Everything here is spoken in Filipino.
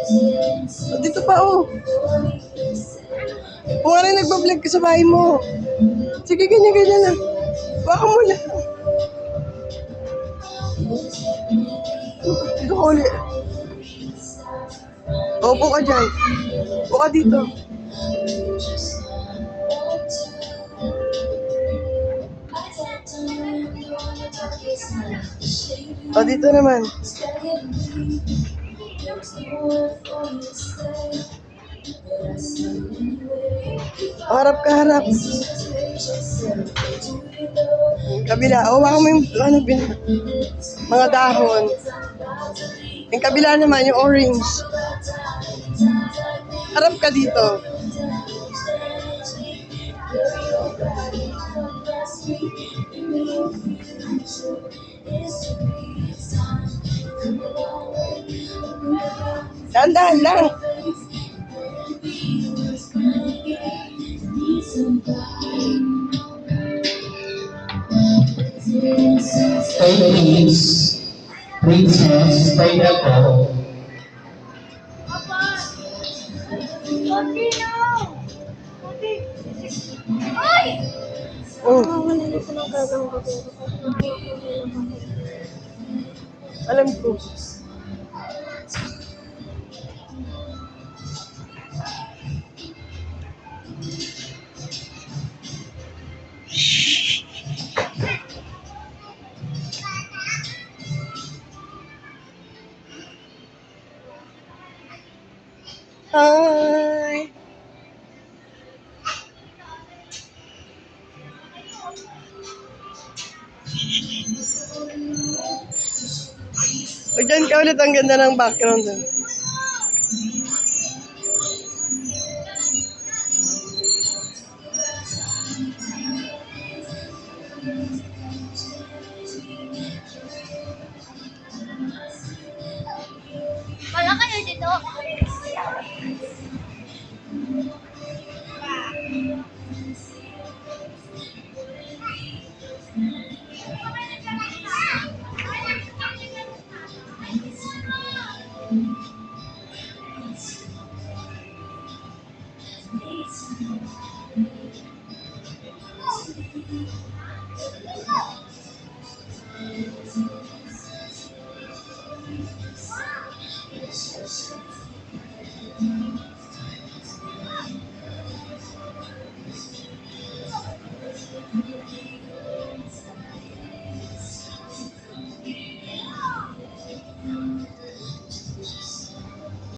O, dito pa, oh. Kung ano yung nagbablog ka sa bahay mo. Sige, ganyan lang. Baka mo lang. Dito ka ulit. Opo ka dyan. Upo ka dito. O, dito naman. O, harap ka, harap. Kabila. O, baka mo yung mga dahon. Yung kabila naman, yung orange. Harap ka dito. Dahan-dahan lang. Please, princess, stay na po. Alam ko. Hi! O, dyan ka ulit. Ang ganda ng background doon. Wala kayo dito.